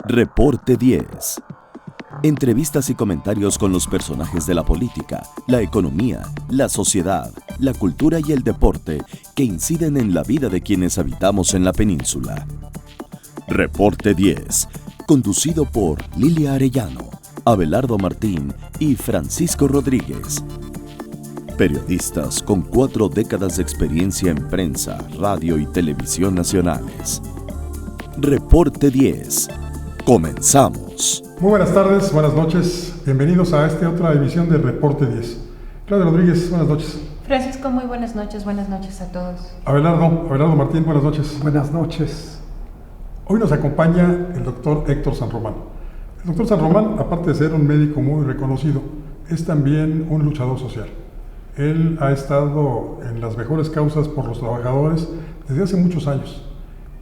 Reporte 10. Entrevistas y comentarios con los personajes de la política, la economía, la sociedad, la cultura y el deporte que inciden en la vida de quienes habitamos en la península. Reporte 10, conducido por Lilia Arellano, Abelardo Martín y Francisco Rodríguez. Periodistas con 4 décadas de experiencia en prensa, radio y televisión nacionales. Reporte 10. Comenzamos. Muy buenas tardes, buenas noches. Bienvenidos a esta otra emisión de Reporte 10. Claudia Rodríguez, buenas noches. Francisco, muy buenas noches a todos. Abelardo Martín, buenas noches. Buenas noches. Hoy nos acompaña el doctor Héctor San Román. El doctor San Román, aparte de ser un médico muy reconocido, es también un luchador social. Él ha estado en las mejores causas por los trabajadores desde hace muchos años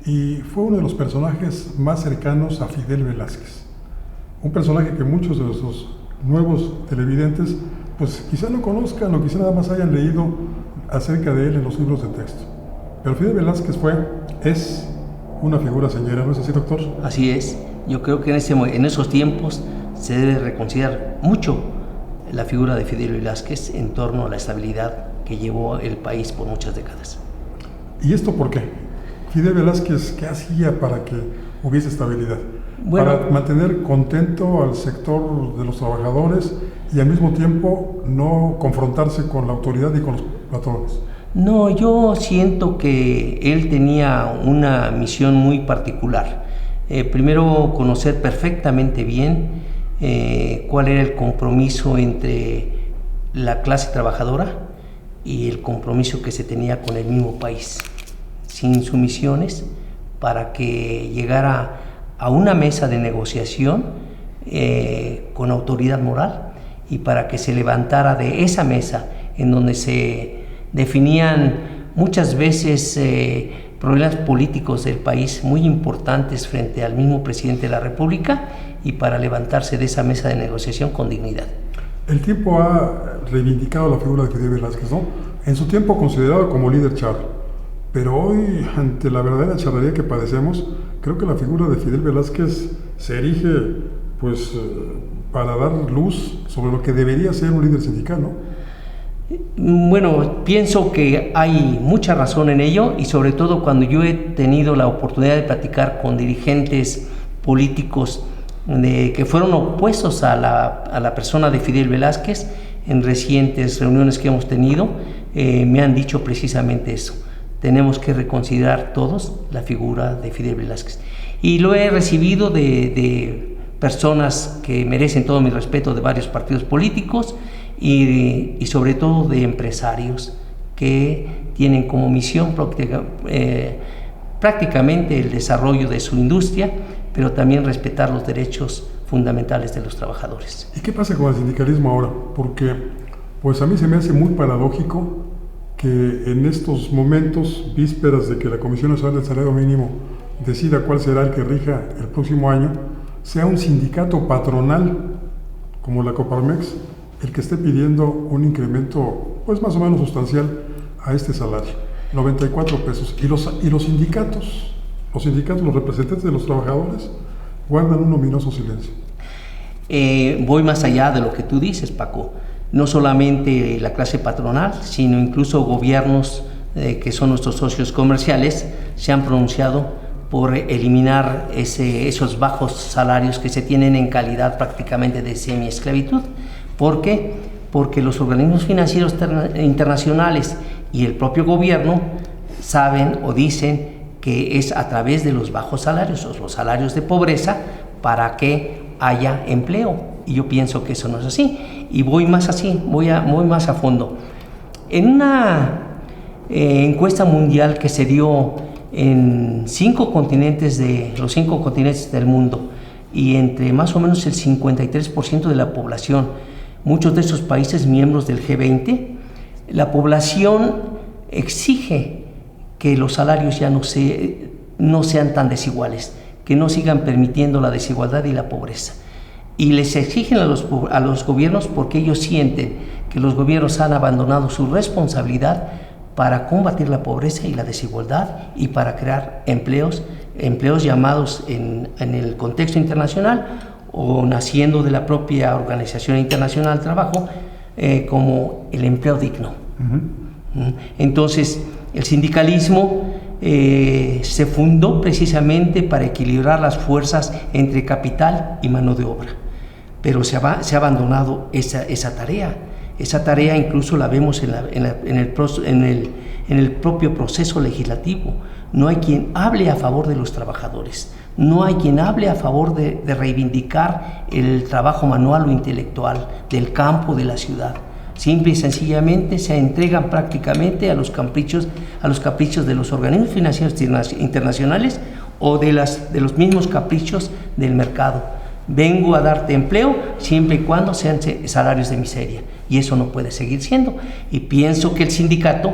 y fue uno de los personajes más cercanos a Fidel Velázquez. Un personaje que muchos de nuestros nuevos televidentes pues quizá no conozcan o quizá nada más hayan leído acerca de él en los libros de texto. Pero Fidel Velázquez es una figura señera, ¿no es así, doctor? Así es. Yo creo que en esos tiempos se debe reconsiderar mucho la figura de Fidel Velázquez en torno a la estabilidad que llevó el país por muchas décadas. ¿Y esto por qué? Fidel Velázquez, ¿qué hacía para que hubiese estabilidad? Bueno, para mantener contento al sector de los trabajadores y al mismo tiempo no confrontarse con la autoridad y con los patrones. No, yo siento que él tenía una misión muy particular. Primero, conocer perfectamente bien cuál era el compromiso entre la clase trabajadora y el compromiso que se tenía con el mismo país, sin sumisiones, para que llegara a una mesa de negociación con autoridad moral y para que se levantara de esa mesa en donde se definían muchas veces problemas políticos del país muy importantes frente al mismo presidente de la República y para levantarse de esa mesa de negociación con dignidad. El tiempo ha reivindicado la figura de Fidel Velázquez, ¿no? En su tiempo considerado como líder charro. Pero hoy, ante la verdadera charrería que padecemos, creo que la figura de Fidel Velázquez se erige pues, para dar luz sobre lo que debería ser un líder sindical, ¿no? Bueno, pienso que hay mucha razón en ello y sobre todo cuando yo he tenido la oportunidad de platicar con dirigentes políticos que fueron opuestos a la persona de Fidel Velázquez en recientes reuniones que hemos tenido, me han dicho precisamente eso. Tenemos que reconsiderar todos la figura de Fidel Velázquez. Y lo he recibido de personas que merecen todo mi respeto de varios partidos políticos y sobre todo de empresarios que tienen como misión prácticamente el desarrollo de su industria, pero también respetar los derechos fundamentales de los trabajadores. ¿Y qué pasa con el sindicalismo ahora? Porque pues a mí se me hace muy paradójico que en estos momentos, vísperas de que la Comisión Nacional del Salario Mínimo decida cuál será el que rija el próximo año, sea un sindicato patronal como la Coparmex el que esté pidiendo un incremento pues más o menos sustancial a este salario, 94 pesos. Y los sindicatos, los representantes de los trabajadores, guardan un ominoso silencio. Voy más allá de lo que tú dices, Paco. No solamente la clase patronal, sino incluso gobiernos que son nuestros socios comerciales se han pronunciado por eliminar esos bajos salarios que se tienen en calidad prácticamente de semiesclavitud. ¿Por qué? Porque los organismos financieros internacionales y el propio gobierno saben o dicen que es a través de los bajos salarios o los salarios de pobreza para que haya empleo. Y yo pienso que eso no es así. Y voy más a fondo. En una encuesta mundial que se dio en los 5 continentes del mundo, y entre más o menos el 53% de la población, muchos de esos países miembros del G20, la población exige que los salarios ya no sean tan desiguales, que no sigan permitiendo la desigualdad y la pobreza. Y les exigen a los gobiernos porque ellos sienten que los gobiernos han abandonado su responsabilidad para combatir la pobreza y la desigualdad y para crear empleos llamados en el contexto internacional o naciendo de la propia Organización Internacional del Trabajo como el empleo digno. Entonces, el sindicalismo se fundó precisamente para equilibrar las fuerzas entre capital y mano de obra, pero se ha abandonado esa tarea. Esa tarea incluso la vemos en el propio proceso legislativo. No hay quien hable a favor de los trabajadores, no hay quien hable a favor de reivindicar el trabajo manual o intelectual del campo, de la ciudad. Simple y sencillamente se entregan prácticamente a los caprichos de los organismos financieros internacionales o de los mismos caprichos del mercado. Vengo a darte empleo siempre y cuando sean salarios de miseria, y eso no puede seguir siendo. Y pienso que el sindicato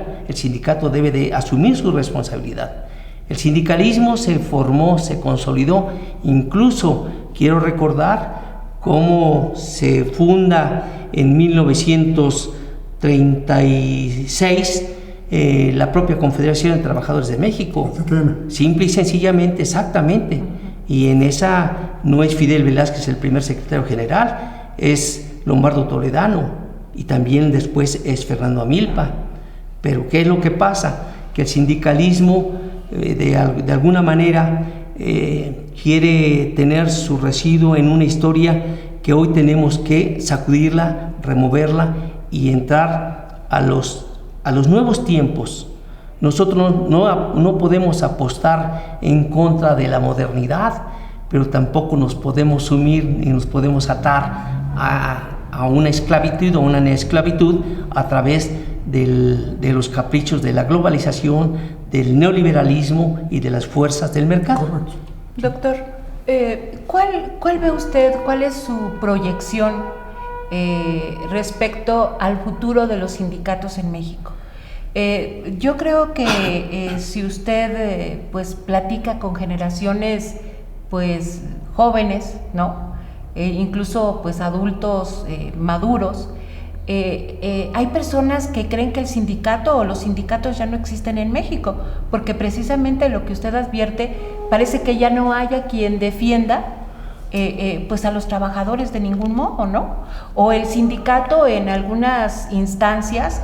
debe de asumir su responsabilidad. El sindicalismo se formó, se consolidó, incluso quiero recordar cómo se funda en 1936 la propia Confederación de Trabajadores de México. Simple y sencillamente, exactamente. Y en esa no es Fidel Velázquez el primer secretario general, es Lombardo Toledano y también después es Fernando Amilpa. Pero ¿qué es lo que pasa? Que el sindicalismo de alguna manera quiere tener su residuo en una historia que hoy tenemos que sacudirla, removerla y entrar a los nuevos tiempos. Nosotros no podemos apostar en contra de la modernidad, pero tampoco nos podemos sumir ni nos podemos atar a una esclavitud o una neesclavitud a través de los caprichos de la globalización, del neoliberalismo y de las fuerzas del mercado. Doctor, ¿cuál ve usted, cuál es su proyección respecto al futuro de los sindicatos en México? Yo creo que si usted pues platica con generaciones pues jóvenes, ¿no? Incluso pues adultos maduros, hay personas que creen que el sindicato o los sindicatos ya no existen en México, porque precisamente lo que usted advierte, parece que ya no haya quien defienda pues a los trabajadores de ningún modo, ¿no? O el sindicato en algunas instancias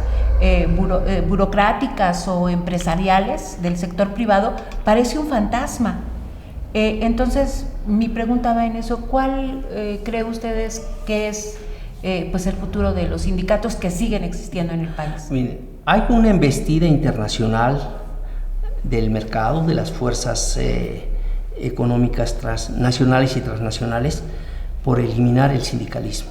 burocráticas o empresariales del sector privado parece un fantasma. Entonces mi pregunta va en eso: ¿cuál cree ustedes que es pues el futuro de los sindicatos que siguen existiendo en el país? Mire, hay una embestida internacional del mercado, de las fuerzas económicas nacionales y transnacionales por eliminar el sindicalismo.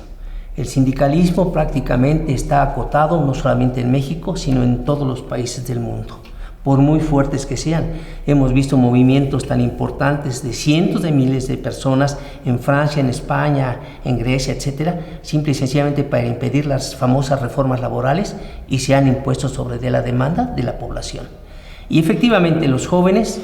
El sindicalismo prácticamente está acotado no solamente en México, sino en todos los países del mundo, por muy fuertes que sean. Hemos visto movimientos tan importantes de cientos de miles de personas en Francia, en España, en Grecia, etcétera, simple y sencillamente para impedir las famosas reformas laborales, y se han impuesto sobre de la demanda de la población. Y efectivamente los jóvenes,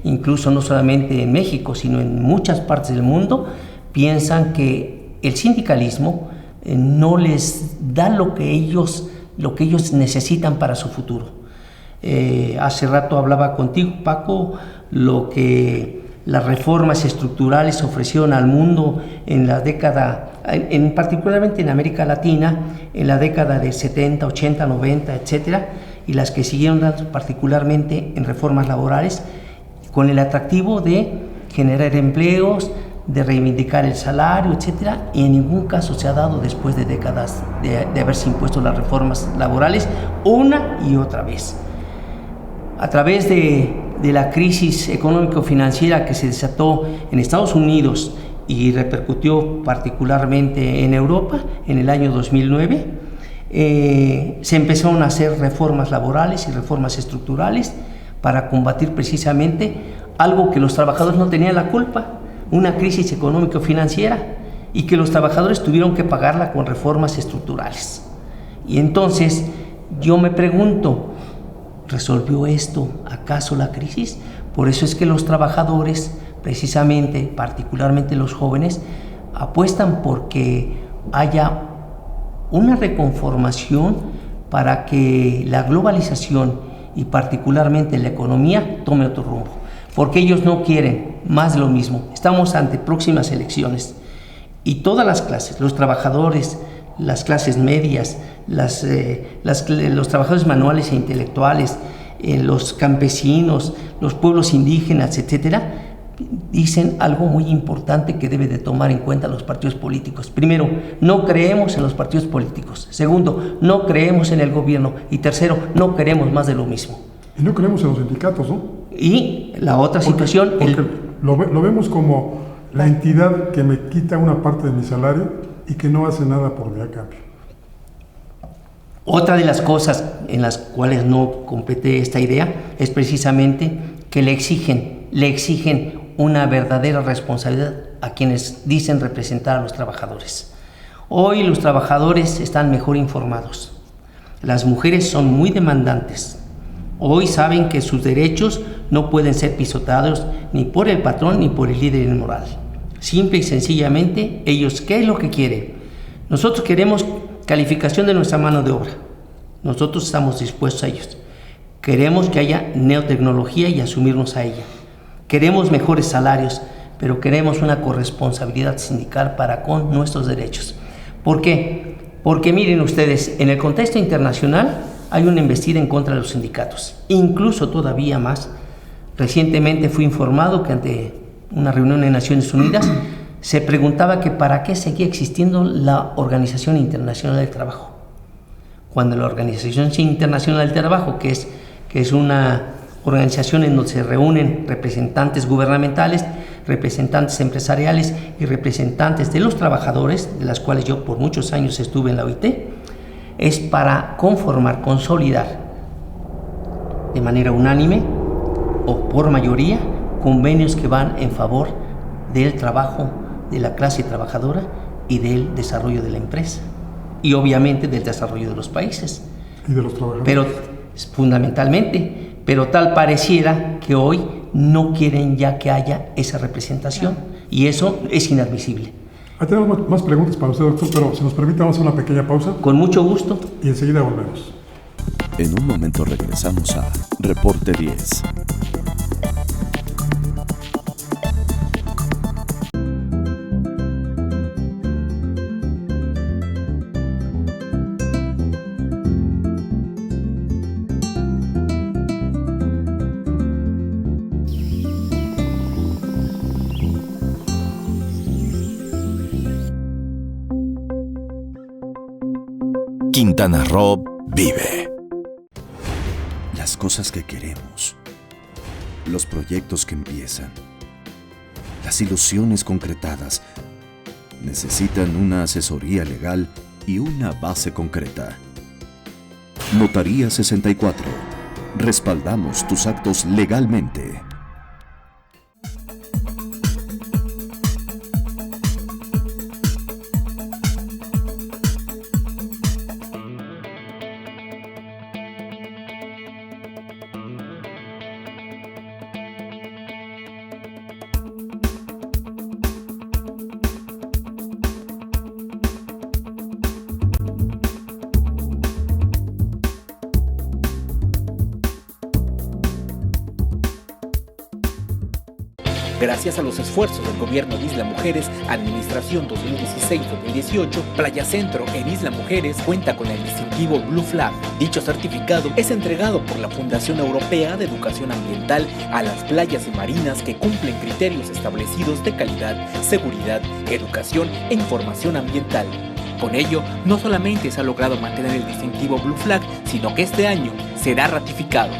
incluso no solamente en México, sino en muchas partes del mundo, piensan que el sindicalismo no les da lo que ellos necesitan para su futuro. Hace rato hablaba contigo, Paco, lo que las reformas estructurales ofrecieron al mundo en la década, particularmente en América Latina, en la década de 70, 80, 90, etcétera, y las que siguieron dando particularmente en reformas laborales, con el atractivo de generar empleos, de reivindicar el salario, etcétera, y en ningún caso se ha dado después de décadas de haberse impuesto las reformas laborales una y otra vez. A través de la crisis económico-financiera que se desató en Estados Unidos y repercutió particularmente en Europa en el año 2009, se empezaron a hacer reformas laborales y reformas estructurales para combatir precisamente algo que los trabajadores no tenían la culpa, una crisis económico-financiera, y que los trabajadores tuvieron que pagarla con reformas estructurales. Y entonces yo me pregunto, ¿resolvió esto acaso la crisis? Por eso es que los trabajadores, precisamente, particularmente los jóvenes, apuestan porque haya una reconformación para que la globalización y particularmente la economía tome otro rumbo, porque ellos no quieren más de lo mismo. Estamos ante próximas elecciones y todas las clases, los trabajadores, las clases medias, los trabajadores manuales e intelectuales, los campesinos, los pueblos indígenas, etcétera, dicen algo muy importante que debe de tomar en cuenta los partidos políticos. Primero, no creemos en los partidos políticos. Segundo, no creemos en el gobierno. Y tercero, no queremos más de lo mismo. Y no creemos en los sindicatos, ¿no? Y la otra situación... Porque lo vemos como la entidad que me quita una parte de mi salario y que no hace nada por mí a cambio. Otra de las cosas en las cuales no completé esta idea es precisamente que le exigen una verdadera responsabilidad a quienes dicen representar a los trabajadores. Hoy los trabajadores están mejor informados. Las mujeres son muy demandantes. Hoy saben que sus derechos no pueden ser pisoteados ni por el patrón ni por el líder inmoral. Simple y sencillamente, ellos, ¿qué es lo que quieren? Nosotros queremos calificación de nuestra mano de obra. Nosotros estamos dispuestos a ellos. Queremos que haya neotecnología y asumirnos a ella. Queremos mejores salarios, pero queremos una corresponsabilidad sindical para con nuestros derechos. ¿Por qué? Porque miren ustedes, en el contexto internacional hay una embestida en contra de los sindicatos. Incluso todavía más, recientemente fui informado que ante una reunión de Naciones Unidas se preguntaba que para qué seguía existiendo la Organización Internacional del Trabajo. Cuando la Organización Internacional del Trabajo, que es una organización en donde se reúnen representantes gubernamentales, representantes empresariales y representantes de los trabajadores, de las cuales yo por muchos años estuve en la OIT, es para conformar, consolidar de manera unánime o por mayoría convenios que van en favor del trabajo de la clase trabajadora y del desarrollo de la empresa y obviamente del desarrollo de los países. Y de los trabajadores. Pero fundamentalmente, pero tal pareciera que hoy no quieren ya que haya esa representación y eso es inadmisible. Tenemos más preguntas para usted, doctor, pero si nos permite vamos a una pequeña pausa. Con mucho gusto. Y enseguida volvemos. En un momento regresamos a Reporte 10. Quintana Roo vive. Las cosas que queremos, los proyectos que empiezan, las ilusiones concretadas, necesitan una asesoría legal y una base concreta. Notaría 64. Respaldamos tus actos legalmente. Gracias a los esfuerzos del gobierno de Isla Mujeres, Administración 2016-2018, Playa Centro en Isla Mujeres cuenta con el distintivo Blue Flag. Dicho certificado es entregado por la Fundación Europea de Educación Ambiental a las playas y marinas que cumplen criterios establecidos de calidad, seguridad, educación e información ambiental. Con ello, no solamente se ha logrado mantener el distintivo Blue Flag, sino que este año será ratificado.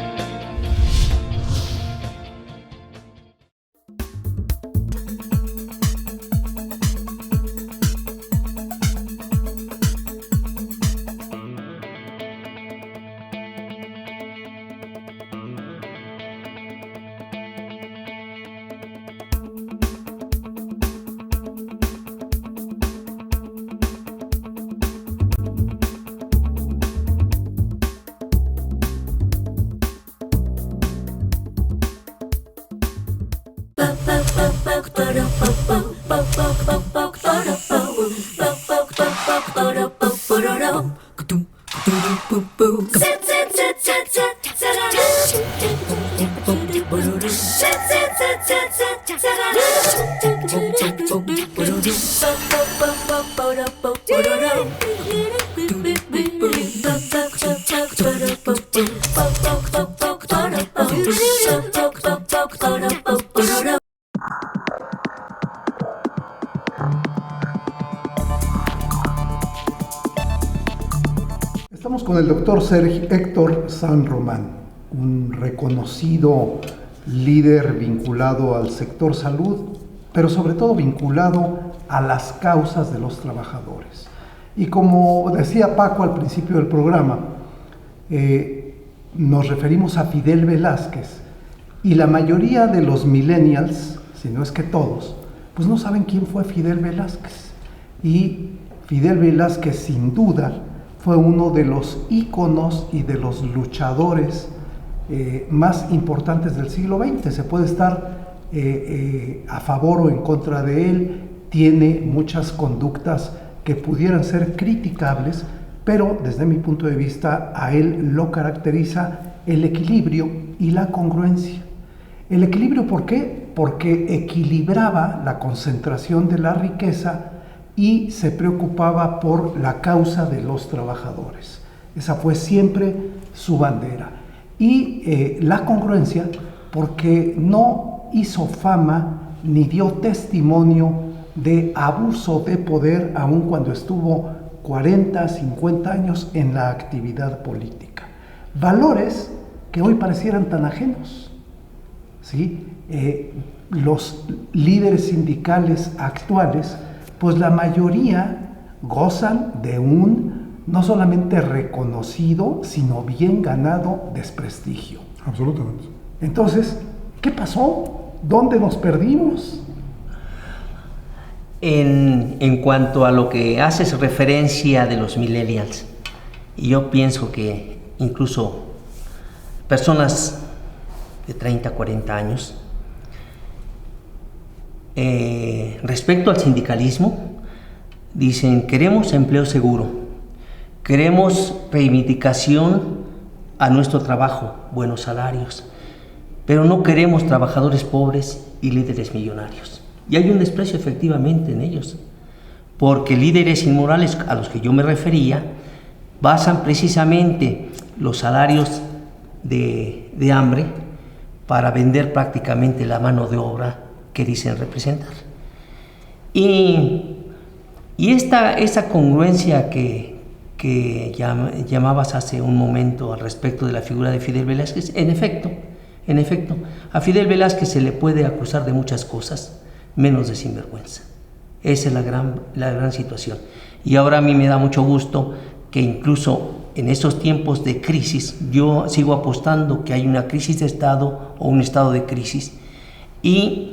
Estamos con el doctor Héctor San Román, un reconocido líder vinculado al sector salud, pero sobre todo vinculado a las causas de los trabajadores. Y como decía Paco al principio del programa, nos referimos a Fidel Velázquez, y la mayoría de los millennials, si no es que todos, pues no saben quién fue Fidel Velázquez. Y Fidel Velázquez, sin duda, fue uno de los íconos y de los luchadores más importantes del siglo XX. Se puede estar a favor o en contra de él, tiene muchas conductas que pudieran ser criticables, pero desde mi punto de vista a él lo caracteriza el equilibrio y la congruencia. El equilibrio, ¿por qué? Porque equilibraba la concentración de la riqueza y se preocupaba por la causa de los trabajadores. Esa fue siempre su bandera. Y la congruencia, porque no hizo fama ni dio testimonio de abuso de poder, aun cuando estuvo 40, 50 años en la actividad política. Valores que hoy parecieran tan ajenos, ¿sí? Los líderes sindicales actuales, pues la mayoría gozan de un no solamente reconocido, sino bien ganado desprestigio. Absolutamente. Entonces, ¿qué pasó? ¿Dónde nos perdimos? En cuanto a lo que haces referencia de los millennials, yo pienso que incluso personas de 30, 40 años, respecto al sindicalismo, dicen: queremos empleo seguro, queremos reivindicación a nuestro trabajo, buenos salarios, pero no queremos trabajadores pobres y líderes millonarios. Y hay un desprecio efectivamente en ellos, porque líderes inmorales a los que yo me refería basan precisamente los salarios de hambre para vender prácticamente la mano de obra que dicen representar. Y esa congruencia que llamabas hace un momento al respecto de la figura de Fidel Velázquez, en efecto, a Fidel Velázquez se le puede acusar de muchas cosas, menos de sinvergüenza. Esa es la gran situación. Y ahora a mí me da mucho gusto que incluso en estos tiempos de crisis, yo sigo apostando que hay una crisis de Estado o un estado de crisis, y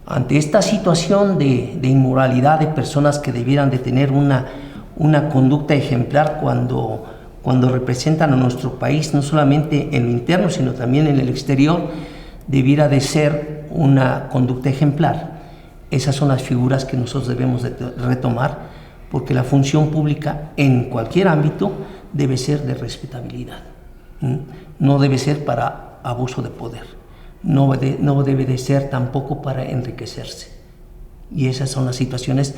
ante esta situación de inmoralidad de personas que debieran de tener una conducta ejemplar cuando representan a nuestro país, no solamente en lo interno, sino también en el exterior, debiera de ser una conducta ejemplar. Esas son las figuras que nosotros debemos de retomar, porque la función pública en cualquier ámbito debe ser de respetabilidad. No debe ser para abuso de poder, no debe de ser tampoco para enriquecerse. Y esas son las situaciones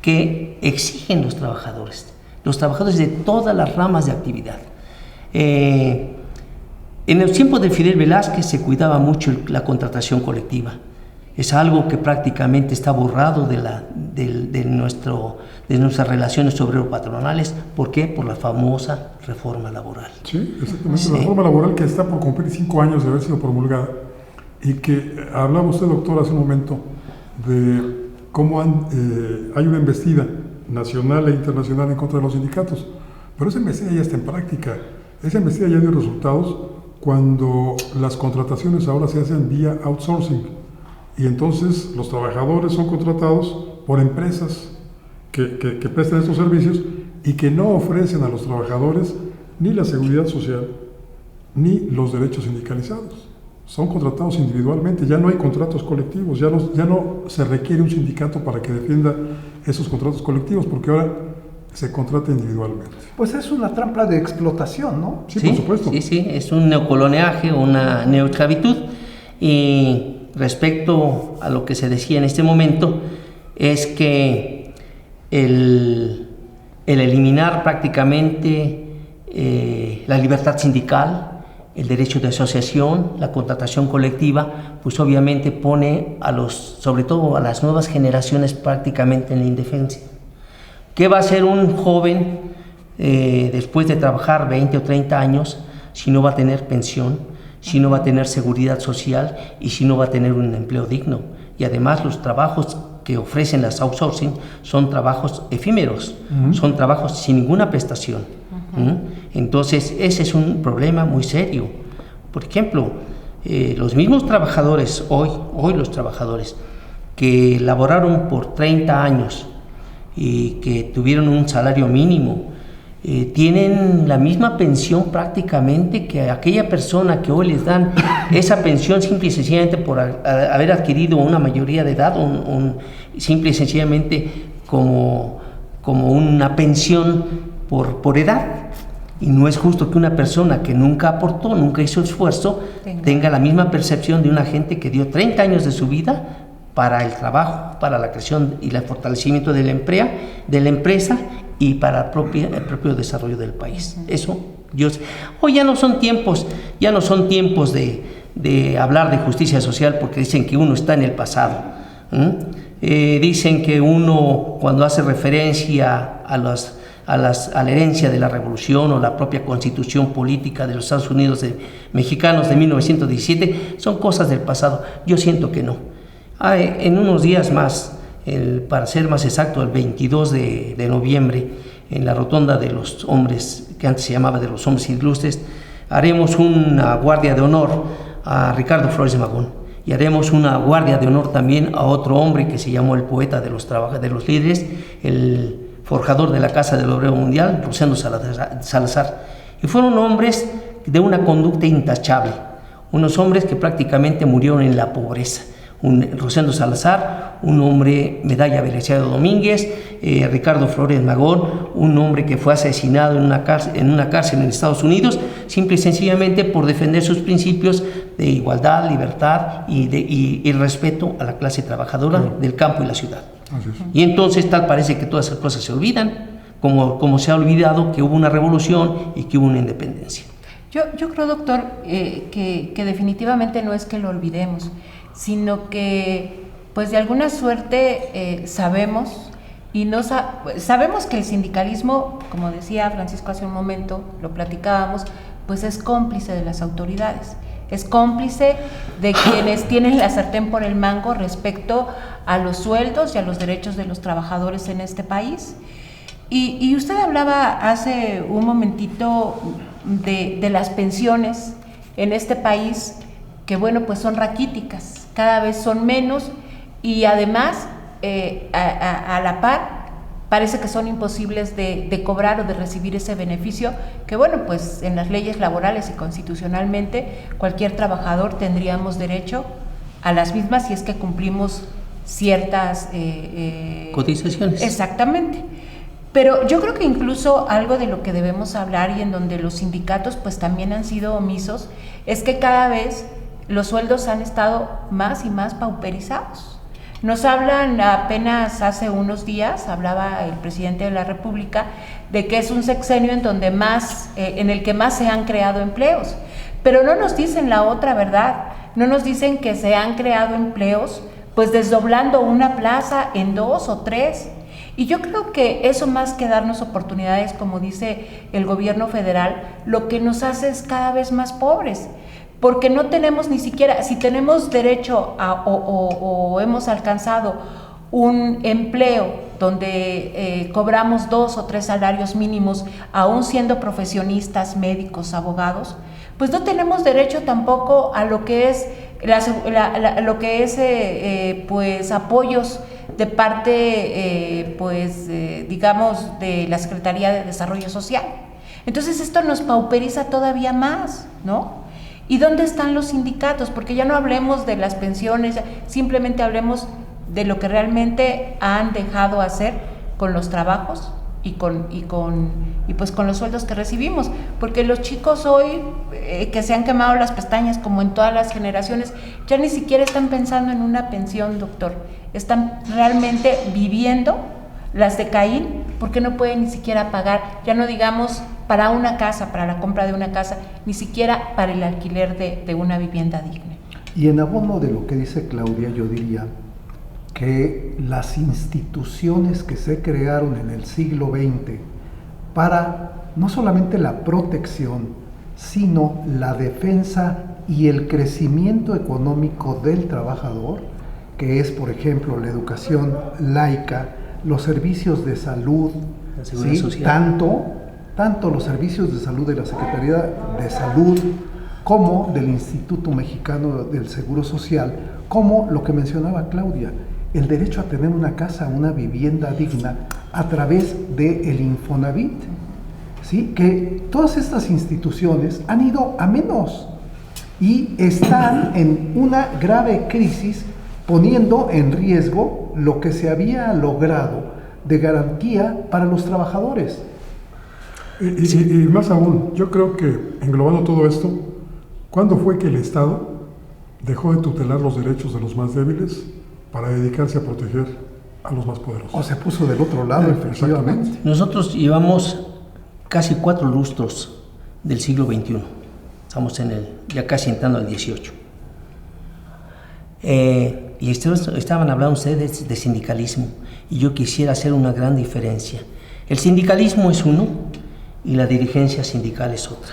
que exigen los trabajadores de todas las ramas de actividad. En los tiempos de Fidel Velázquez se cuidaba mucho la contratación colectiva. Es algo que prácticamente está borrado de nuestras relaciones obrero-patronales. ¿Por qué? Por la famosa reforma laboral. Sí, exactamente. Sí. La reforma laboral que está por cumplir 5 años de haber sido promulgada, y que hablaba usted, doctor, hace un momento de cómo hay una embestida nacional e internacional en contra de los sindicatos. Pero esa embestida ya está en práctica. Esa embestida ya dio resultados cuando las contrataciones ahora se hacen vía outsourcing. Y entonces los trabajadores son contratados por empresas que prestan estos servicios y que no ofrecen a los trabajadores ni la seguridad social ni los derechos sindicalizados. Son contratados individualmente, ya no hay contratos colectivos, ya no se requiere un sindicato para que defienda esos contratos colectivos, porque ahora se contrata individualmente. Pues es una trampa de explotación, ¿no? Sí, por supuesto. Sí, es un neocoloniaje, una neoesclavitud. Y respecto a lo que se decía en este momento, es que el eliminar prácticamente la libertad sindical, el derecho de asociación, la contratación colectiva, pues obviamente pone sobre todo a las nuevas generaciones prácticamente en la indefensa. ¿Qué va a hacer un joven después de trabajar 20 o 30 años si no va a tener pensión, si no va a tener seguridad social y si no va a tener un empleo digno? Y además los trabajos que ofrecen las outsourcing son trabajos efímeros, son trabajos sin ninguna prestación. Entonces ese es un problema muy serio. Por ejemplo, los mismos trabajadores, hoy los trabajadores que laboraron por 30 años y que tuvieron un salario mínimo, tienen la misma pensión prácticamente que aquella persona que hoy les dan esa pensión simple y sencillamente por haber adquirido una mayoría de edad, simple y sencillamente como una pensión por edad. Y no es justo que una persona que nunca aportó, nunca hizo esfuerzo, tenga la misma percepción de una gente que dio 30 años de su vida para el trabajo, para la creación y el fortalecimiento de la empresa y para el propio desarrollo del país. Eso, hoy ya no son tiempos de hablar de justicia social, porque dicen que uno está en el pasado. Dicen que uno, cuando hace referencia a la herencia de la revolución o la propia constitución política de los Estados Unidos mexicanos de 1917, son cosas del pasado. Yo siento que no. En unos días más, para ser más exacto, el 22 de noviembre, en la rotonda de los hombres, que antes se llamaba de los hombres ilustres, haremos una guardia de honor a Ricardo Flores Magón, y haremos una guardia de honor también a otro hombre que se llamó el poeta de los líderes, el forjador de la Casa del Obrero Mundial, Rosendo Salazar. Y fueron hombres de una conducta intachable, unos hombres que prácticamente murieron en la pobreza. Rosendo Salazar, un hombre medalla Belisario Domínguez, Ricardo Flores Magón, un hombre que fue asesinado en una cárcel en Estados Unidos, simple y sencillamente por defender sus principios de igualdad, libertad y respeto a la clase trabajadora del campo y la ciudad. Y entonces tal parece que todas esas cosas se olvidan, como se ha olvidado que hubo una revolución y que hubo una independencia. Yo creo, doctor, que definitivamente no es que lo olvidemos, sino que pues de alguna suerte sabemos sabemos que el sindicalismo, como decía Francisco hace un momento, lo platicábamos, pues es cómplice de las autoridades, es cómplice de quienes tienen la sartén por el mango respecto a los sueldos y a los derechos de los trabajadores en este país. Y usted hablaba hace un momentito de las pensiones en este país, que bueno, pues son raquíticas, cada vez son menos y además a la par parece que son imposibles de cobrar o de recibir ese beneficio, que bueno, pues en las leyes laborales y constitucionalmente cualquier trabajador tendríamos derecho a las mismas si es que cumplimos ciertas cotizaciones. Exactamente. Pero yo creo que incluso algo de lo que debemos hablar y en donde los sindicatos pues también han sido omisos es que cada vez los sueldos han estado más y más pauperizados. Nos hablan, apenas hace unos días, hablaba el presidente de la República de que es un sexenio en el que más se han creado empleos, pero no nos dicen la otra verdad, no nos dicen que se han creado empleos pues desdoblando una plaza en 2 o 3. Y yo creo que eso, más que darnos oportunidades, como dice el gobierno federal, lo que nos hace es cada vez más pobres, porque no tenemos ni siquiera, si tenemos derecho o hemos alcanzado un empleo donde cobramos 2 o 3 salarios mínimos, aún siendo profesionistas, médicos, abogados, pues no tenemos derecho tampoco a lo que es pues apoyos de parte digamos de la Secretaría de Desarrollo Social. Entonces esto nos pauperiza todavía más, ¿no? ¿Y dónde están los sindicatos? Porque ya no hablemos de las pensiones, simplemente hablemos de lo que realmente han dejado hacer con los trabajos y pues con los sueldos que recibimos, porque los chicos hoy que se han quemado las pestañas como en todas las generaciones, ya ni siquiera están pensando en una pensión, doctor, están realmente viviendo las de Caín, porque no pueden ni siquiera pagar, ya no digamos para una casa, para la compra de una casa, ni siquiera para el alquiler de una vivienda digna. Y en abono de lo que dice Claudia, yo diría que las instituciones que se crearon en el siglo XX para no solamente la protección, sino la defensa y el crecimiento económico del trabajador, que es, por ejemplo, la educación laica, los servicios de salud, ¿sí? tanto los servicios de salud de la Secretaría de Salud como del Instituto Mexicano del Seguro Social, como lo que mencionaba Claudia, el derecho a tener una casa, una vivienda digna a través del Infonavit, ¿sí? Que todas estas instituciones han ido a menos y están en una grave crisis, poniendo en riesgo lo que se había logrado de garantía para los trabajadores. Y más aún, yo creo que englobando todo esto, ¿cuándo fue que el Estado dejó de tutelar los derechos de los más débiles para dedicarse a proteger a los más poderosos? O se puso del otro lado, efectivamente. Nosotros llevamos casi 4 lustros del siglo XXI. Estamos ya casi entrando al 18. Y estaban hablando ustedes de sindicalismo, y yo quisiera hacer una gran diferencia. El sindicalismo es uno y la dirigencia sindical es otra.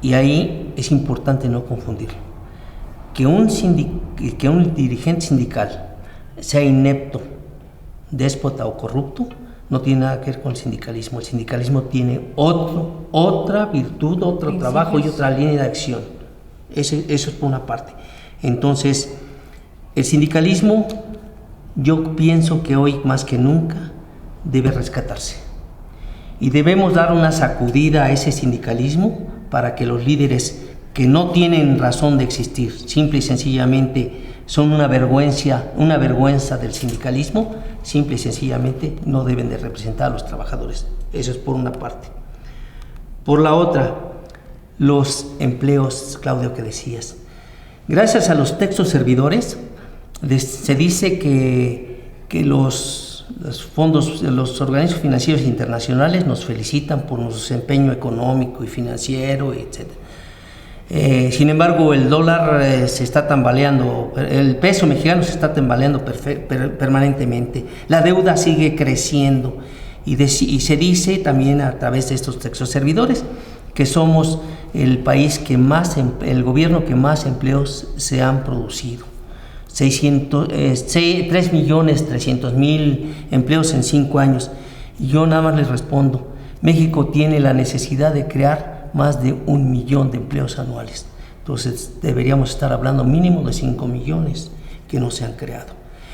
Y ahí es importante no confundirlo. Que un dirigente sindical sea inepto, déspota o corrupto no tiene nada que ver con el sindicalismo. El sindicalismo tiene otra virtud, otro trabajo y otra línea de acción. Eso es por una parte. Entonces, el sindicalismo, yo pienso que hoy más que nunca debe rescatarse. Y debemos dar una sacudida a ese sindicalismo para que los líderes que no tienen razón de existir, simple y sencillamente son una vergüenza del sindicalismo, simple y sencillamente no deben de representar a los trabajadores. Eso es por una parte. Por la otra, los empleos, Claudio, que decías. Gracias a los textos servidores, se dice que los fondos, los organismos financieros internacionales nos felicitan por nuestro desempeño económico y financiero, etc. Sin embargo, el dólar se está tambaleando, el peso mexicano se está tambaleando permanentemente, la deuda sigue creciendo y se dice también a través de estos textos servidores que somos el país el gobierno que más empleos se han producido. 3.300.000 empleos en 5 años. Y yo nada más les respondo, México tiene la necesidad de crear más de 1 millón de empleos anuales. Entonces deberíamos estar hablando mínimo de 5 millones que no se han creado.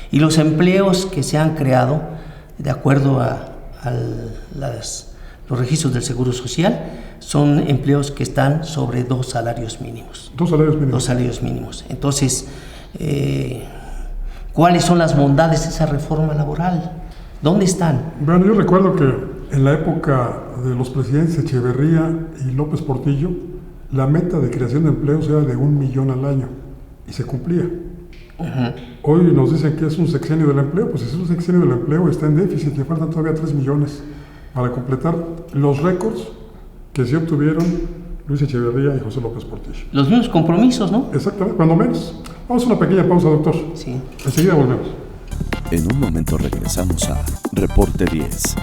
Y los empleos que se han creado, de acuerdo a los registros del Seguro Social, son empleos que están sobre 2 salarios mínimos. 2 salarios mínimos. 2 salarios mínimos. Entonces, ¿cuáles son las bondades de esa reforma laboral? ¿Dónde están? Bueno, yo recuerdo que en la época de los presidentes Echeverría y López Portillo, la meta de creación de empleos era de 1 millón al año y se cumplía. Uh-huh. Hoy nos dicen que es un sexenio del empleo, pues si es un sexenio del empleo está en déficit, le faltan todavía 3 millones para completar los récords que se obtuvieron Luis Echeverría y José López Portillo. Los mismos compromisos, ¿no? Exactamente, cuando menos. Vamos a una pequeña pausa, doctor. Sí. Enseguida volvemos. En un momento regresamos a Reporte 10.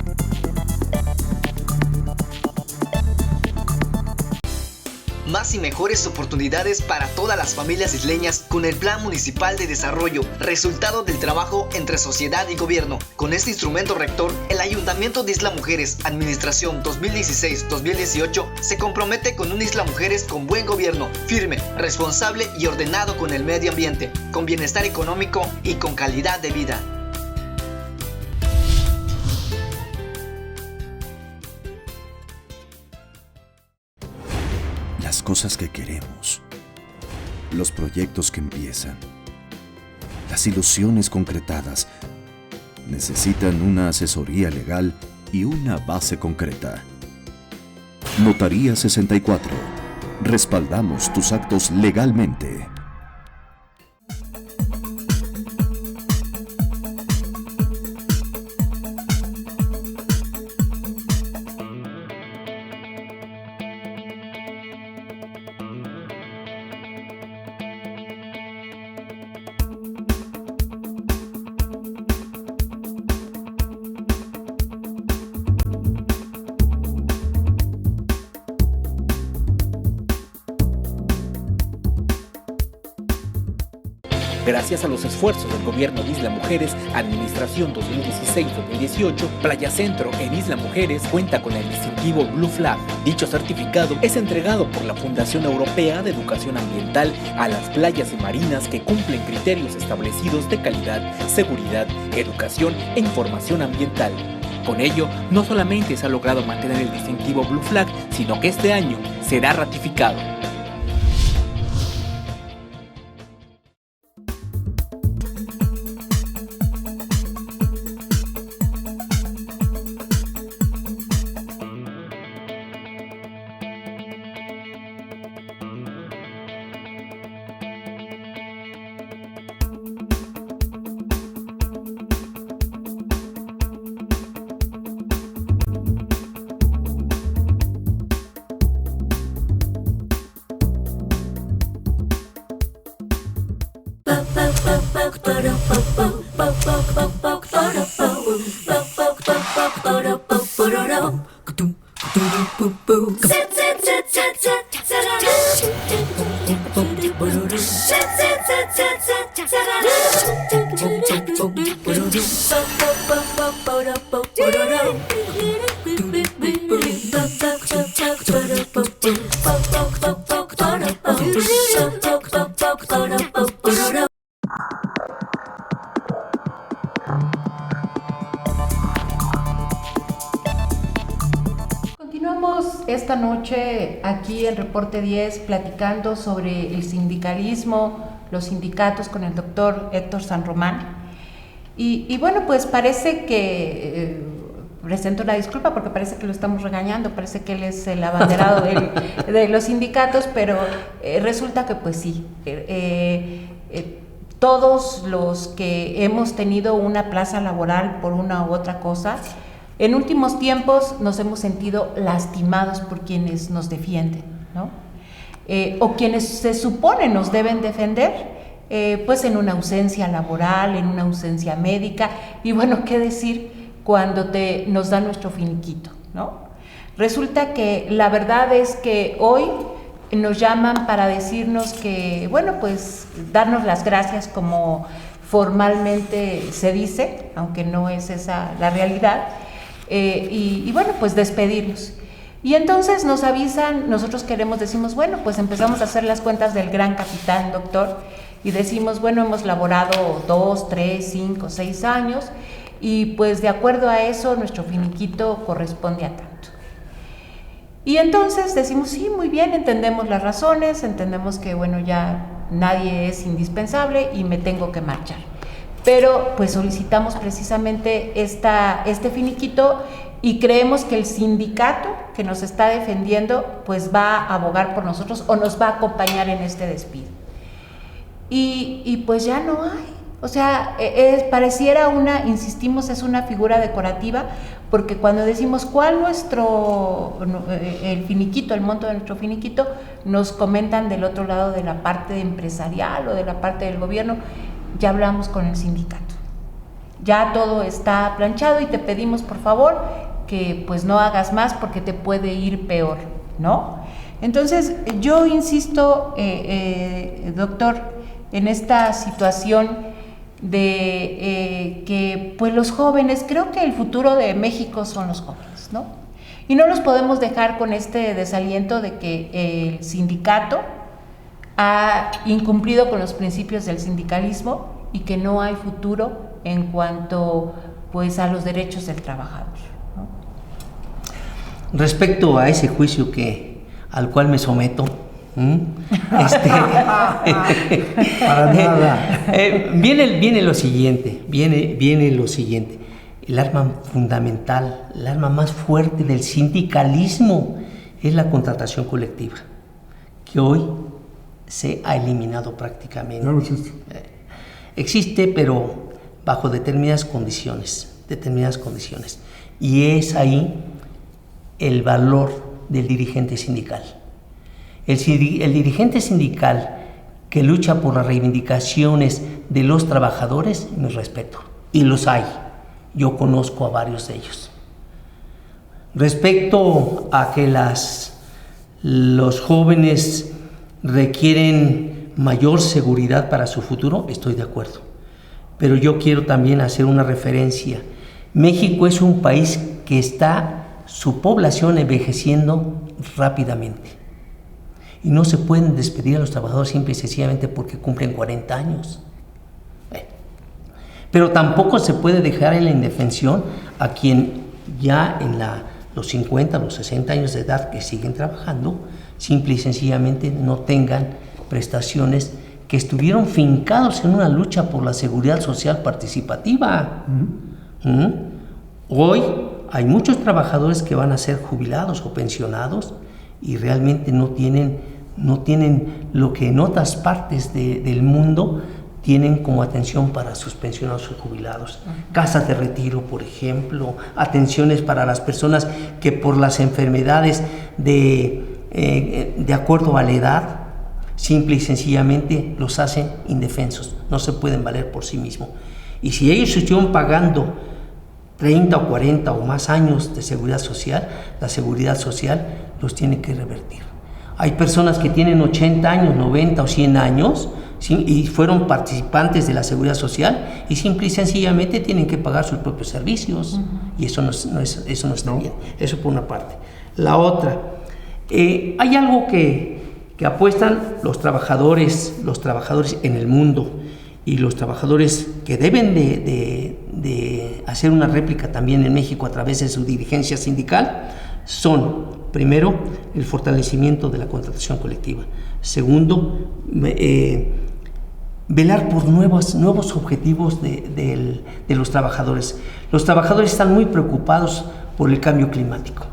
Más y mejores oportunidades para todas las familias isleñas con el Plan Municipal de Desarrollo, resultado del trabajo entre sociedad y gobierno. Con este instrumento rector, el Ayuntamiento de Isla Mujeres, Administración 2016-2018, se compromete con una Isla Mujeres con buen gobierno, firme, responsable y ordenado con el medio ambiente, con bienestar económico y con calidad de vida. Las cosas que queremos, los proyectos que empiezan, las ilusiones concretadas, necesitan una asesoría legal y una base concreta. Notaría 64. Respaldamos tus actos legalmente. Gracias a los esfuerzos del gobierno de Isla Mujeres, Administración 2016-2018, Playa Centro en Isla Mujeres cuenta con el distintivo Blue Flag. Dicho certificado es entregado por la Fundación Europea de Educación Ambiental a las playas y marinas que cumplen criterios establecidos de calidad, seguridad, educación e información ambiental. Con ello, no solamente se ha logrado mantener el distintivo Blue Flag, sino que este año será ratificado. Continuamos esta noche aquí en Reporte 10 platicando sobre el sindicalismo, los sindicatos con el doctor Héctor San Román. Y bueno, pues parece que, presento una disculpa porque parece que lo estamos regañando, parece que él es el abanderado de los sindicatos, pero resulta que pues sí, todos los que hemos tenido una plaza laboral por una u otra cosa, en últimos tiempos nos hemos sentido lastimados por quienes nos defienden, ¿no? O quienes se supone nos deben defender, pues en una ausencia laboral, en una ausencia médica, y bueno, qué decir cuando nos dan nuestro finiquito, ¿no? Resulta que la verdad es que hoy nos llaman para decirnos que, bueno, pues darnos las gracias como formalmente se dice, aunque no es esa la realidad, y bueno, pues despedirnos. Y entonces nos avisan, nosotros decimos, bueno, pues empezamos a hacer las cuentas del gran capitán, doctor, y decimos, bueno, hemos laborado 2, 3, 5, 6 años, y pues de acuerdo a eso nuestro finiquito corresponde a tanto. Y entonces decimos, sí, muy bien, entendemos las razones, entendemos que, bueno, ya nadie es indispensable y me tengo que marchar. Pero pues solicitamos precisamente este finiquito y creemos que el sindicato que nos está defendiendo pues va a abogar por nosotros o nos va a acompañar en este despido. Y pues ya no hay. O sea, pareciera insistimos, es una figura decorativa, porque cuando decimos cuál el finiquito, el monto de nuestro finiquito, nos comentan del otro lado de la parte empresarial o de la parte del gobierno, ya hablamos con el sindicato. Ya todo está planchado y te pedimos por favor que pues no hagas más porque te puede ir peor, ¿no? Entonces yo insisto, doctor, en esta situación de que pues los jóvenes, creo que el futuro de México son los jóvenes, ¿no? Y no los podemos dejar con este desaliento de que el sindicato ha incumplido con los principios del sindicalismo y que no hay futuro en cuanto pues a los derechos del trabajador, ¿no? Respecto a ese juicio al cual me someto, para nada. Viene lo siguiente, el arma fundamental, el arma más fuerte del sindicalismo es la contratación colectiva, que hoy se ha eliminado prácticamente. Ya no existe. Existe, pero bajo determinadas condiciones. Y es ahí el valor del dirigente sindical. El dirigente sindical que lucha por las reivindicaciones de los trabajadores, mi respeto, y los hay. Yo conozco a varios de ellos. Respecto a que los jóvenes requieren mayor seguridad para su futuro, estoy de acuerdo. Pero yo quiero también hacer una referencia. México es un país que está su población envejeciendo rápidamente. Y no se pueden despedir a los trabajadores simple y sencillamente porque cumplen 40 años. Pero tampoco se puede dejar en la indefensión a quien ya en los 50, los 60 años de edad que siguen trabajando, simple y sencillamente no tengan prestaciones que estuvieron fincados en una lucha por la seguridad social participativa. Hoy hay muchos trabajadores que van a ser jubilados o pensionados y realmente no tienen lo que en otras partes del mundo tienen como atención para sus pensionados o jubilados. Casas de retiro, por ejemplo, atenciones para las personas que por las enfermedades de acuerdo a la edad, simple y sencillamente los hacen indefensos, no se pueden valer por sí mismos. Y si ellos estuvieron pagando 30 o 40 o más años de seguridad social, la seguridad social los tiene que revertir. Hay personas que tienen 80 años, 90 o 100 años y fueron participantes de la seguridad social y simple y sencillamente tienen que pagar sus propios servicios. Y eso no está bien. Eso por una parte. La otra, hay algo que apuestan los trabajadores en el mundo y los trabajadores que deben de hacer una réplica también en México a través de su dirigencia sindical son, primero, el fortalecimiento de la contratación colectiva. Segundo, velar por nuevos objetivos de los trabajadores. Los trabajadores están muy preocupados por el cambio climático.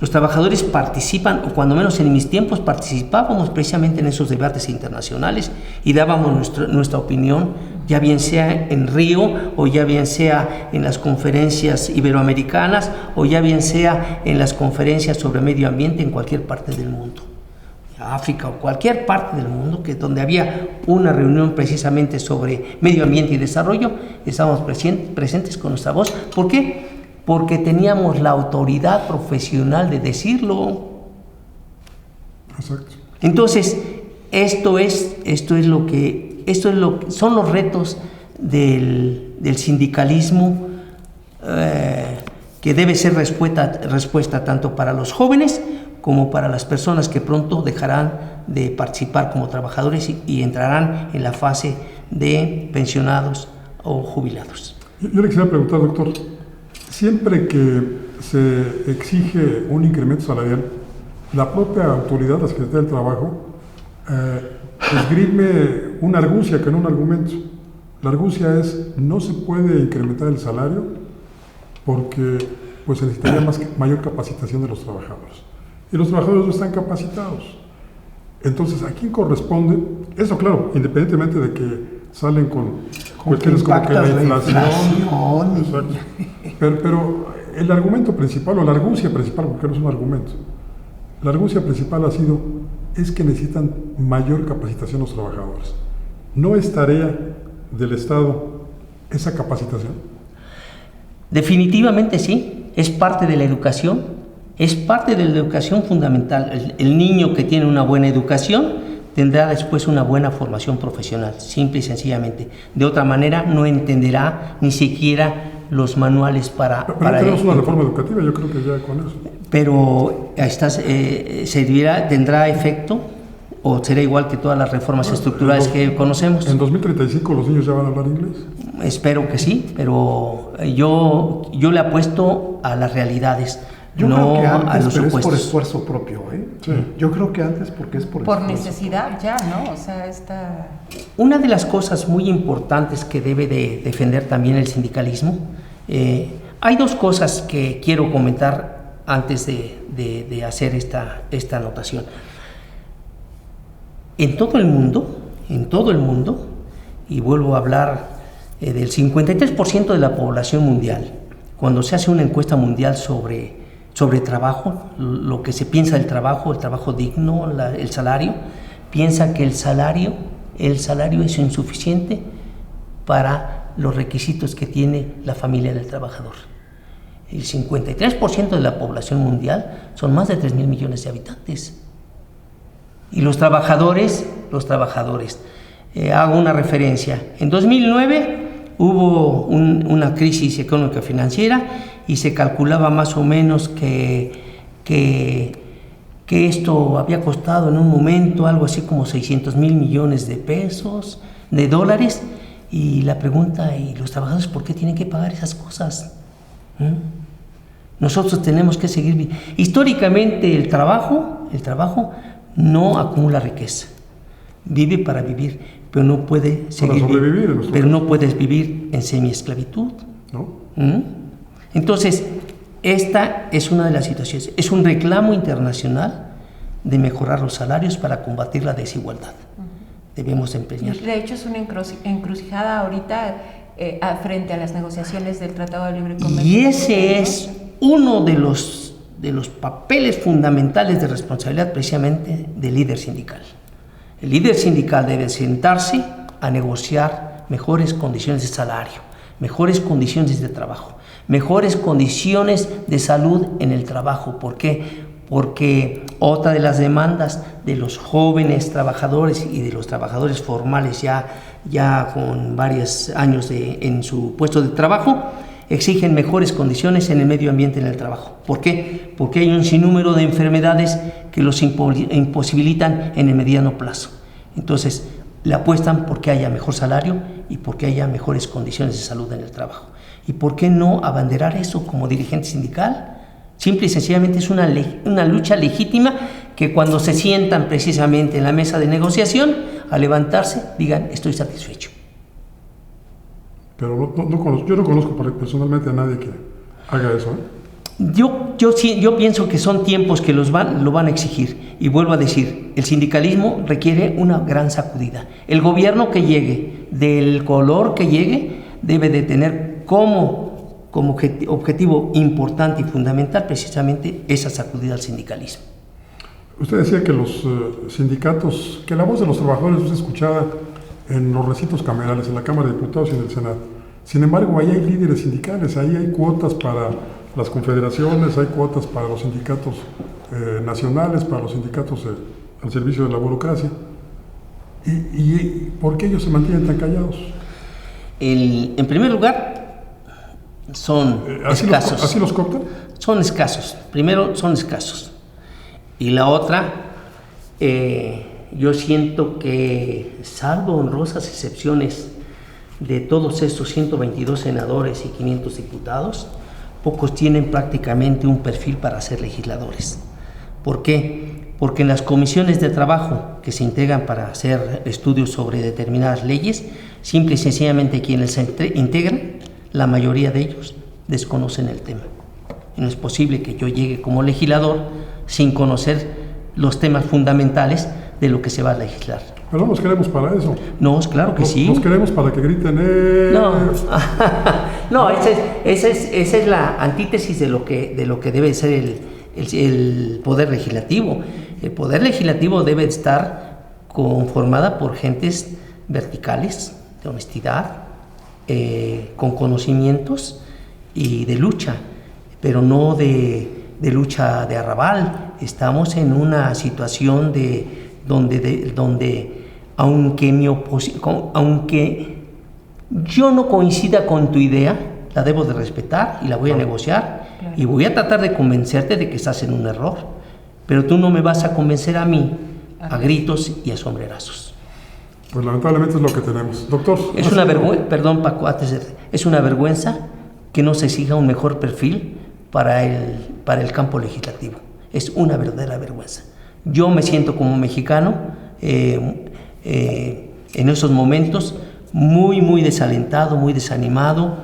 Los trabajadores participan, o cuando menos en mis tiempos participábamos precisamente en esos debates internacionales y dábamos nuestra opinión, ya bien sea en Río, o ya bien sea en las conferencias iberoamericanas, o ya bien sea en las conferencias sobre medio ambiente en cualquier parte del mundo. África o cualquier parte del mundo, que donde había una reunión precisamente sobre medio ambiente y desarrollo, estábamos presentes con nuestra voz. ¿Por qué? Porque teníamos la autoridad profesional de decirlo. Exacto. Entonces, son los retos del sindicalismo, que debe ser respuesta tanto para los jóvenes como para las personas que pronto dejarán de participar como trabajadores y entrarán en la fase de pensionados o jubilados. Yo le quisiera preguntar, doctor, siempre que se exige un incremento salarial, la propia autoridad, la Secretaría del Trabajo, esgrime una argucia que no un argumento. La argucia es: no se puede incrementar el salario porque pues se necesitaría mayor capacitación de los trabajadores. Y los trabajadores no están capacitados. Entonces, ¿a quién corresponde? Eso, claro, independientemente de que salen con cuestiones como que la inflación. Pero el argumento principal, o la argucia principal, porque no es un argumento, la argucia principal ha sido: es que necesitan mayor capacitación los trabajadores. ¿No es tarea del Estado esa capacitación? Definitivamente sí, es parte de la educación. Es parte de la educación fundamental. El niño que tiene una buena educación tendrá después una buena formación profesional, simple y sencillamente. De otra manera no entenderá ni siquiera los manuales para tenemos una reforma educativa, yo creo que ya con eso. Pero tendrá efecto, o será igual que todas las reformas estructurales que conocemos. ¿En 2035 los niños ya van a hablar inglés? Espero que sí, pero yo le apuesto a las realidades. Yo no creo que antes, a los pero supuestos. Es por esfuerzo propio, ¿eh? Sí. Yo creo que antes porque es por esfuerzo necesidad propio. ya, ¿no? O sea, Una de las cosas muy importantes que debe de defender también el sindicalismo Hay dos cosas que quiero comentar antes de hacer esta anotación. En todo el mundo, y vuelvo a hablar del 53% de la población mundial, cuando se hace una encuesta mundial sobre trabajo, lo que se piensa del trabajo, el trabajo digno, el salario, piensa que el salario es insuficiente para los requisitos que tiene la familia del trabajador. El 53% de la población mundial son más de 3.000 millones de habitantes. Y los trabajadores, hago una referencia. En 2009 hubo una crisis económica financiera y se calculaba más o menos que esto había costado en un momento algo así como 600,000 millones de dólares. Y la pregunta, ¿y los trabajadores por qué tienen que pagar esas cosas? Nosotros tenemos que seguir. Históricamente el trabajo no acumula riqueza. Vive para vivir, pero no puede seguir. Para sobrevivir. Pero no puedes vivir en semiesclavitud. ¿No? Entonces, esta es una de las situaciones. Es un reclamo internacional de mejorar los salarios para combatir la desigualdad. Debemos empeñar. De hecho, es una encrucijada ahorita frente a las negociaciones del Tratado de Libre Comercio. Y ese es uno de los papeles fundamentales de responsabilidad precisamente del líder sindical. El líder sindical debe sentarse a negociar mejores condiciones de salario, mejores condiciones de trabajo, mejores condiciones de salud en el trabajo. ¿Por qué? Porque otra de las demandas de los jóvenes trabajadores y de los trabajadores formales ya con varios años en su puesto de trabajo, exigen mejores condiciones en el medio ambiente en el trabajo. ¿Por qué? Porque hay un sinnúmero de enfermedades que los imposibilitan en el mediano plazo. Entonces, le apuestan porque haya mejor salario y porque haya mejores condiciones de salud en el trabajo. ¿Y por qué no abanderar eso como dirigente sindical? Simple y sencillamente es una lucha legítima que cuando se sientan precisamente en la mesa de negociación, al levantarse, digan, estoy satisfecho. Pero yo no conozco personalmente a nadie que haga eso. Yo pienso que son tiempos que lo van a exigir. Y vuelvo a decir, el sindicalismo requiere una gran sacudida. El gobierno que llegue, del color que llegue, debe de tener como objetivo importante y fundamental precisamente esa sacudida al sindicalismo. Usted decía que los sindicatos, que la voz de los trabajadores no se escuchaba en los recintos camerales, en la Cámara de Diputados y en el Senado. Sin embargo, ahí hay líderes sindicales, ahí hay cuotas para las confederaciones, hay cuotas para los sindicatos nacionales, para los sindicatos al servicio de la burocracia. ¿Y por qué ellos se mantienen tan callados? En primer lugar, son escasos. ¿Así los cooptan? Son escasos. Primero, son escasos. Y la otra, yo siento que, salvo honrosas excepciones de todos estos 122 senadores y 500 diputados, pocos tienen prácticamente un perfil para ser legisladores. ¿Por qué? Porque en las comisiones de trabajo que se integran para hacer estudios sobre determinadas leyes, simple y sencillamente quienes se integran, la mayoría de ellos desconocen el tema. Y no es posible que yo llegue como legislador sin conocer los temas fundamentales de lo que se va a legislar. Pero no los queremos para eso. No, claro que sí. Los queremos para que griten. No, esa es la antítesis de lo que debe ser el poder legislativo. El poder legislativo debe estar conformada por gentes verticales, de honestidad, con conocimientos y de lucha, pero no de lucha de arrabal. Estamos en una situación donde aunque yo no coincida con tu idea, la debo de respetar y la voy a negociar, claro. Y voy a tratar de convencerte de que estás en un error, pero tú no me vas a convencer a mí a gritos y a sombrerazos. Pues lamentablemente es lo que tenemos. Doctor. Es una vergüenza, perdón Paco, es una vergüenza que no se exija un mejor perfil para el campo legislativo. Es una verdadera vergüenza. Yo me siento como mexicano en esos momentos muy desalentado, muy desanimado,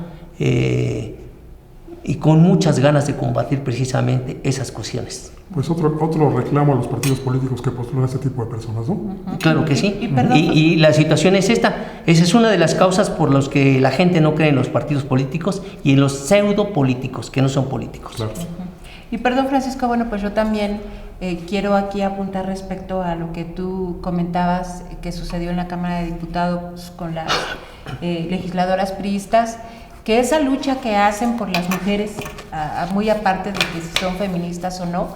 y con muchas ganas de combatir precisamente esas cuestiones. Pues otro reclamo a los partidos políticos que postulan a este tipo de personas, ¿no? Claro que sí. Y Y la situación es esta. Esa es una de las causas por las que la gente no cree en los partidos políticos y en los pseudo políticos, que no son políticos. Claro. Y perdón, Francisco, bueno, pues yo también quiero aquí apuntar respecto a lo que tú comentabas que sucedió en la Cámara de Diputados con las legisladoras priistas, que esa lucha que hacen por las mujeres, muy aparte de que si son feministas o no,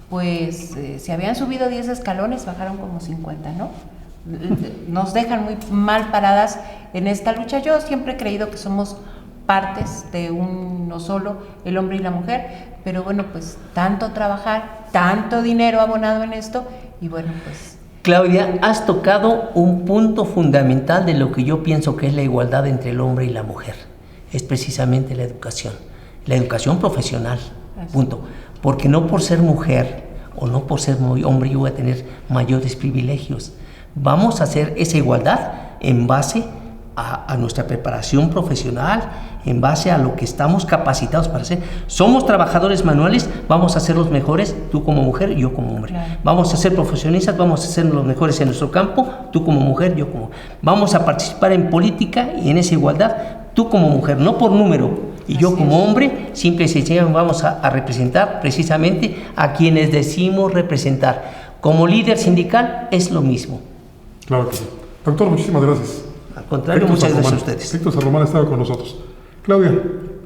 pues si habían subido 10 escalones, bajaron como 50, ¿no? Nos dejan muy mal paradas en esta lucha. Yo siempre he creído que somos partes de uno solo, el hombre y la mujer, pero bueno, pues tanto trabajar, tanto dinero abonado en esto, y bueno, pues... Claudia, has tocado un punto fundamental de lo que yo pienso que es la igualdad entre el hombre y la mujer. Es precisamente la educación profesional, punto. Porque no por ser mujer o no por ser hombre yo voy a tener mayores privilegios. Vamos a hacer esa igualdad en base a nuestra preparación profesional, en base a lo que estamos capacitados para hacer. Somos trabajadores manuales, vamos a ser los mejores, tú como mujer y yo como hombre. Claro. Vamos a ser profesionistas, vamos a ser los mejores en nuestro campo, tú como mujer, yo como... Vamos a participar en política y en esa igualdad, tú como mujer, no por número, y yo como hombre, simple y sencillamente vamos a representar precisamente a quienes decimos representar. Como líder sindical es lo mismo. Claro que sí. Doctor, muchísimas gracias. Al contrario, muchas gracias a ustedes. Héctor San Román ha estado con nosotros. Claudia,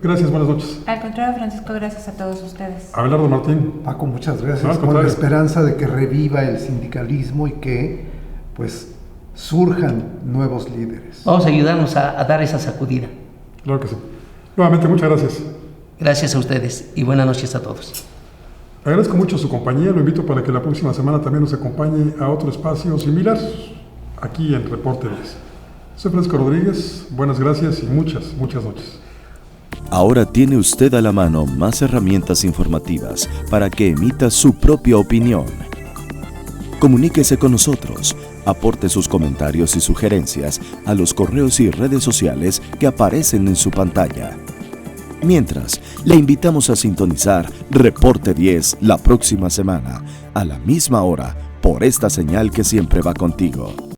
gracias, buenas noches. Al contrario, Francisco, gracias a todos ustedes. Abelardo Martín. Paco, muchas gracias. No, al con la contrario. esperanza de que reviva el sindicalismo y que pues surjan nuevos líderes. Vamos a ayudarnos a dar esa sacudida. Claro que sí. Nuevamente, muchas gracias. Gracias a ustedes y buenas noches a todos. Agradezco mucho su compañía. Lo invito para que la próxima semana también nos acompañe a otro espacio similar aquí en Reporte 10. Soy Francisco Rodríguez. Buenas gracias y muchas noches. Ahora tiene usted a la mano más herramientas informativas para que emita su propia opinión. Comuníquese con nosotros, aporte sus comentarios y sugerencias a los correos y redes sociales que aparecen en su pantalla. Mientras, le invitamos a sintonizar Reporte 10 la próxima semana, a la misma hora, por esta señal que siempre va contigo.